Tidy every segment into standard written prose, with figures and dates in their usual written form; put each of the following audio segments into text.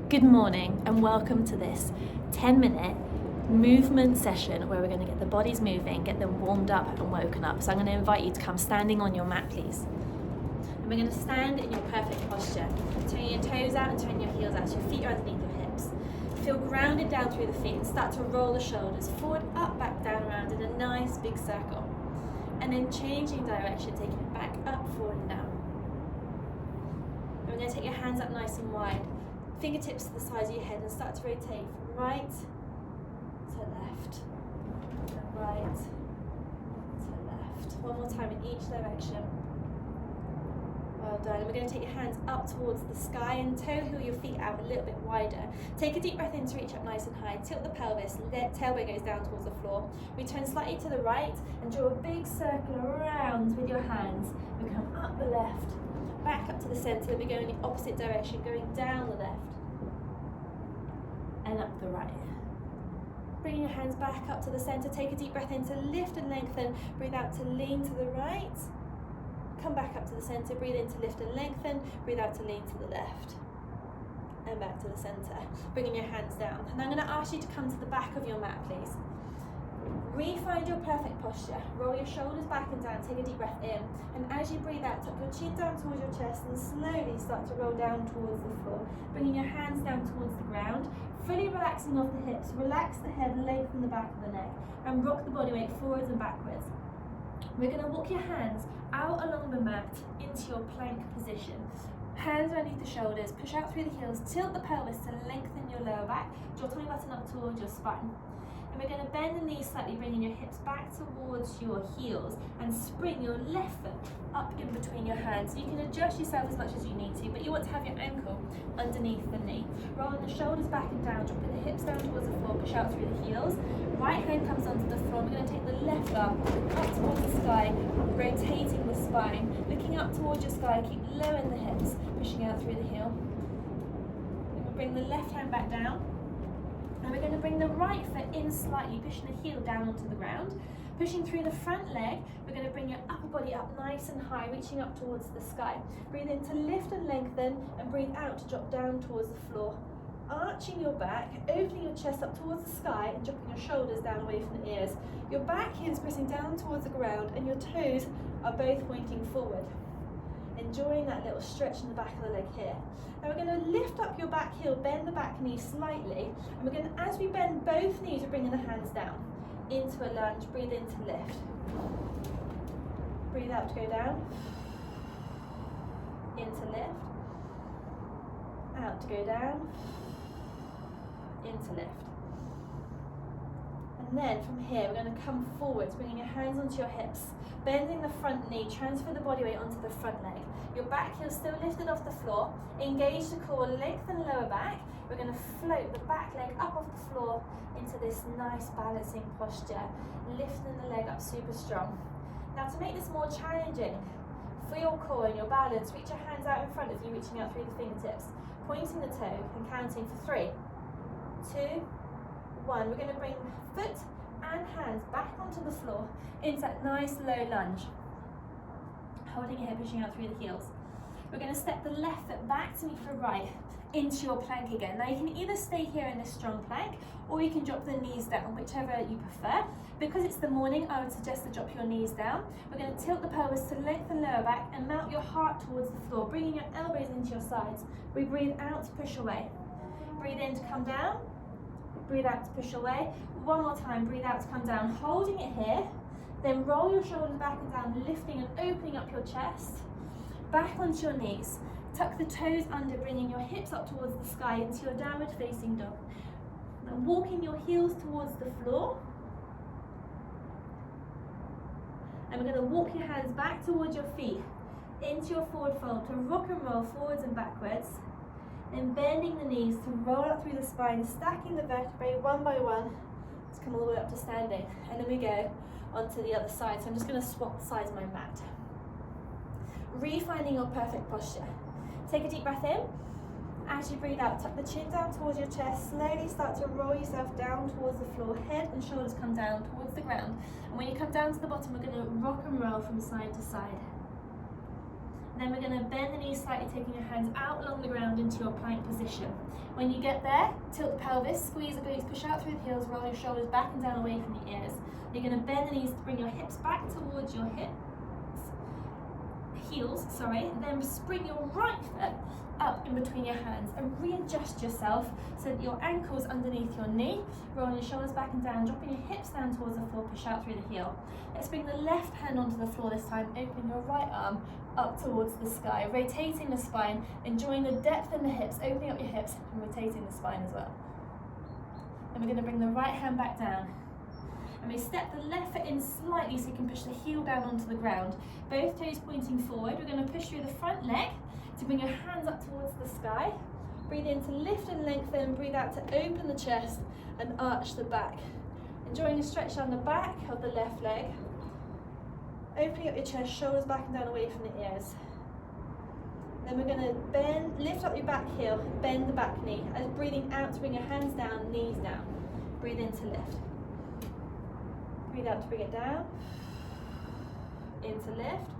Good morning and welcome to this 10-minute movement session where we're going to get the bodies moving, get them warmed up and woken up. So I'm going to invite you to come standing on your mat, please. And we're going to stand in your perfect posture. Turn your toes out and turn your heels out so your feet are underneath your hips. Feel grounded down through the feet and start to roll the shoulders forward, up, back, down, around in a nice big circle. And then changing direction, taking it back, up, forward and down. And we're going to take your hands up nice and wide. Fingertips to the sides of your head and start to rotate from right to left, and right to left. One more time in each direction. Well done. And we're going to take your hands up towards the sky and toe heel your feet out a little bit wider. Take a deep breath in to reach up nice and high. Tilt the pelvis, tailbone goes down towards the floor. We turn slightly to the right and draw a big circle around with your hands. We come up the left, back up to the centre, then we go in the opposite direction, going down the left and up the right. Bring your hands back up to the centre, take a deep breath in to lift and lengthen, breathe out to lean to the right, come back up to the centre, breathe in to lift and lengthen, breathe out to lean to the left and back to the centre, bringing your hands down. And I'm going to ask you to come to the back of your mat, please. Re-find your perfect posture. Roll your shoulders back and down, take a deep breath in, and as you breathe out, tuck your chin down towards your chest and slowly start to roll down towards the floor, bringing your hands down towards the ground, fully relaxing off the hips, relax the head, lengthen the back of the neck, and rock the body weight forwards and backwards. We're going to walk your hands out along the mat into your plank position. Hands underneath the shoulders, push out through the heels, tilt the pelvis to lengthen your lower back, draw tummy button up towards your spine. And we're going to bend the knees slightly, bringing your hips back towards your heels and spring your left foot up in between your hands. You can adjust yourself as much as you need to, but you want to have your ankle underneath the knee. Rolling the shoulders back and down, dropping the hips down towards the floor, push out through the heels. Right hand comes onto the floor. We're going to take the left arm up towards the sky, rotating the spine, looking up towards your sky, keep low in the hips, pushing out through the heel. Then we'll bring the left hand back down. And we're going to bring the right foot in slightly, pushing the heel down onto the ground. Pushing through the front leg, we're going to bring your upper body up nice and high, reaching up towards the sky. Breathe in to lift and lengthen, and breathe out to drop down towards the floor. Arching your back, opening your chest up towards the sky, and dropping your shoulders down away from the ears. Your back heel is pressing down towards the ground, and your toes are both pointing forward. Enjoying that little stretch in the back of the leg here. Now we're going to lift up your back heel, bend the back knee slightly, and we're going to, as we bend both knees, we're bringing the hands down into a lunge. Breathe in to lift. Breathe out to go down. In to lift. Out to go down. In to lift. And then from here, we're going to come forwards, bringing your hands onto your hips, bending the front knee, transfer the body weight onto the front leg. Your back heel still lifted off the floor, engage the core, lengthen lower back. We're going to float the back leg up off the floor into this nice balancing posture, lifting the leg up super strong. Now to make this more challenging for your core and your balance, reach your hands out in front of you, reaching out through the fingertips, pointing the toe and counting for 3, 2, 1. We're going to bring foot and hands back onto the floor into that nice low lunge. Holding your head, pushing out through the heels. We're going to step the left foot back to meet the right into your plank again. Now you can either stay here in this strong plank or you can drop the knees down, whichever you prefer. Because it's the morning, I would suggest to drop your knees down. We're going to tilt the pelvis to lengthen lower back and mount your heart towards the floor, bringing your elbows into your sides. We breathe out to push away. Breathe in to come down. Breathe out to push away. One more time, breathe out to come down, holding it here. Then roll your shoulders back and down, lifting and opening up your chest. Back onto your knees. Tuck the toes under, bringing your hips up towards the sky into your downward facing dog. Now walking your heels towards the floor. And we're going to walk your hands back towards your feet, into your forward fold to rock and roll forwards and backwards. And bending the knees to roll up through the spine, stacking the vertebrae one by one. Let's come all the way up to standing. And then we go onto the other side. So I'm just going to swap sides of my mat. Refinding your perfect posture. Take a deep breath in. As you breathe out, tuck the chin down towards your chest. Slowly start to roll yourself down towards the floor. Head and shoulders come down towards the ground. And when you come down to the bottom, we're going to rock and roll from side to side. Then we're going to bend the knees slightly, taking your hands out along the ground into your plank position. When you get there, tilt the pelvis, squeeze the glutes, push out through the heels, roll your shoulders back and down away from the ears. You're going to bend the knees to bring your hips back towards your heels, then spring your right foot up in between your hands and readjust yourself so that your ankle's underneath your knee, rolling your shoulders back and down, dropping your hips down towards the floor, push out through the heel. Let's bring the left hand onto the floor this time, open your right arm up towards the sky, rotating the spine, enjoying the depth in the hips, opening up your hips and rotating the spine as well. And we're going to bring the right hand back down. And we step the left foot in slightly so you can push the heel down onto the ground. Both toes pointing forward. We're going to push through the front leg to bring your hands up towards the sky. Breathe in to lift and lengthen. Breathe out to open the chest and arch the back. Enjoying a stretch down the back of the left leg. Opening up your chest, shoulders back and down away from the ears. Then we're going to lift up your back heel, bend the back knee. As breathing out to bring your hands down, knees down. Breathe in to lift. Breathe out to bring it down. In to lift.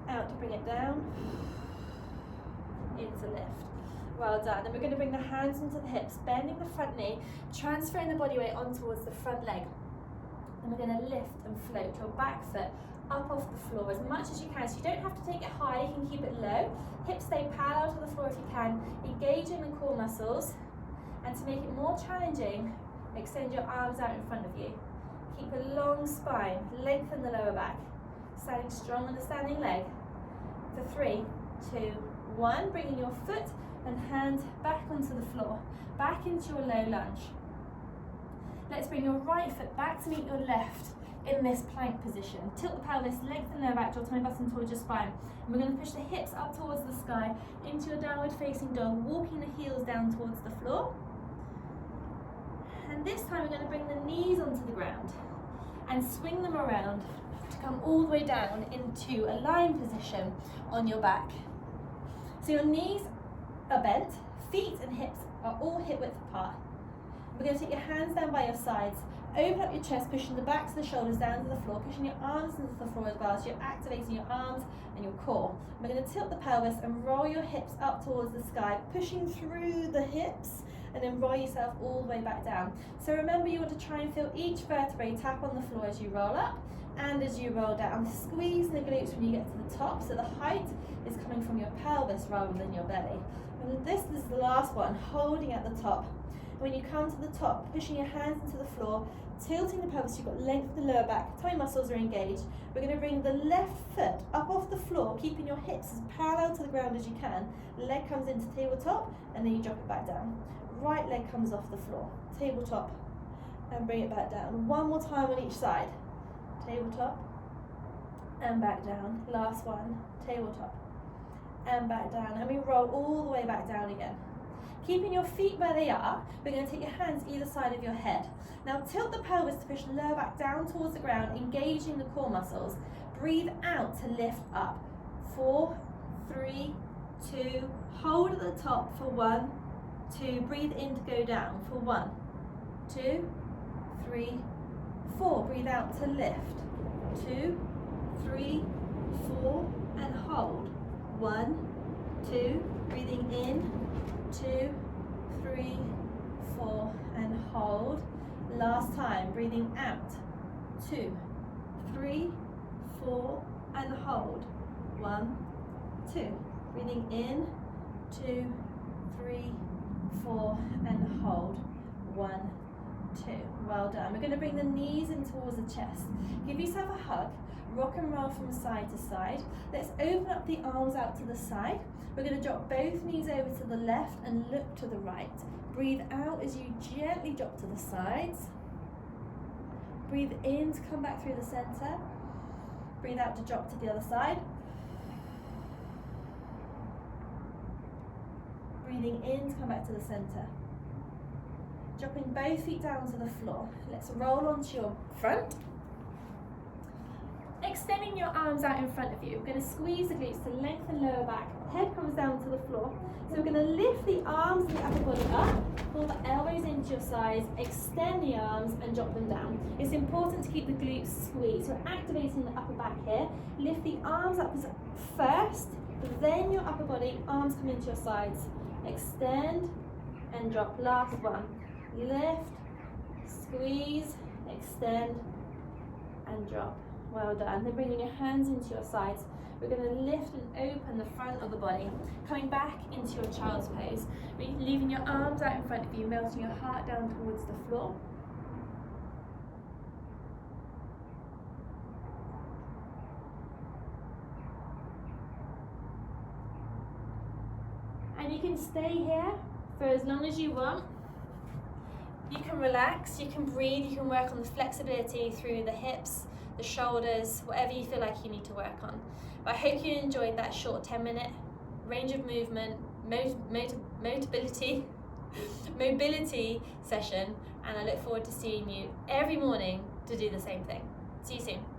Out to bring it down. In to lift. Well done. Then we're going to bring the hands into the hips, bending the front knee, transferring the body weight on towards the front leg. And we're going to lift and float your back foot up off the floor as much as you can. So you don't have to take it high, you can keep it low. Hips stay parallel to the floor if you can. Engage in the core muscles. And to make it more challenging, extend your arms out in front of you. Keep a long spine, lengthen the lower back. Standing strong on the standing leg. For 3, 2, 1. Bringing your foot and hand back onto the floor. Back into your low lunge. Let's bring your right foot back to meet your left in this plank position. Tilt the pelvis, lengthen the lower back, draw tummy button towards your spine. And we're going to push the hips up towards the sky into your downward facing dog, walking the heels down towards the floor. And this time we're going to bring the knees onto the ground and swing them around to come all the way down into a lying position on your back. So your knees are bent, feet and hips are all hip width apart. We're going to take your hands down by your sides, open up your chest, pushing the backs of the shoulders down to the floor, pushing your arms into the floor as well, so you're activating your arms and your core. We're going to tilt the pelvis and roll your hips up towards the sky, pushing through the hips, and then roll yourself all the way back down. So remember, you want to try and feel each vertebrae tap on the floor as you roll up and as you roll down. Squeeze the glutes when you get to the top, so the height is coming from your pelvis rather than your belly. And this is the last one, holding at the top. When you come to the top, pushing your hands into the floor, tilting the pelvis, you've got length of the lower back, tummy muscles are engaged. We're going to bring the left foot up off the floor, keeping your hips as parallel to the ground as you can. Leg comes into tabletop, and then you drop it back down. Right leg comes off the floor, tabletop, and bring it back down. One more time on each side. Tabletop, and back down. Last one, tabletop, and back down. And we roll all the way back down again. Keeping your feet where they are, we're going to take your hands either side of your head. Now tilt the pelvis to push the lower back down towards the ground, engaging the core muscles. Breathe out to lift up. 4, 3, 2, hold at the top for 1, 2, breathe in to go down for 1, 2, 3, 4, breathe out to lift. 2, 3, 4, and hold. 1, 2, breathing in. 2, 3, 4, and hold. Last time, breathing out. 2, 3, 4, and hold. 1, 2, breathing in. 2, 3, 4, and hold. 1, 2. Well done. We're going to bring the knees in towards the chest. Give yourself a hug. Rock and roll from side to side. Let's open up the arms out to the side. We're going to drop both knees over to the left and look to the right. Breathe out as you gently drop to the sides. Breathe in to come back through the center. Breathe out to drop to the other side. Breathing in to come back to the center. Dropping both feet down to the floor. Let's roll onto your front. Extending your arms out in front of you. We're going to squeeze the glutes to lengthen lower back. Head comes down to the floor. So we're going to lift the arms and the upper body up. pull the elbows into your sides, extend the arms and drop them down. It's important to keep the glutes squeezed. So activating the upper back here. Lift the arms up first, then your upper body, arms come into your sides. Extend and drop. Last one. Lift, squeeze, extend and drop. Well done. Then bringing your hands into your sides. We're going to lift and open the front of the body, coming back into your child's pose, leaving your arms out in front of you, melting your heart down towards the floor. And you can stay here for as long as you want. You can relax, you can breathe, you can work on the flexibility through the hips, the shoulders, whatever you feel like you need to work on. But I hope you enjoyed that short 10-minute range of movement, mobility session, and I look forward to seeing you every morning to do the same thing. See you soon.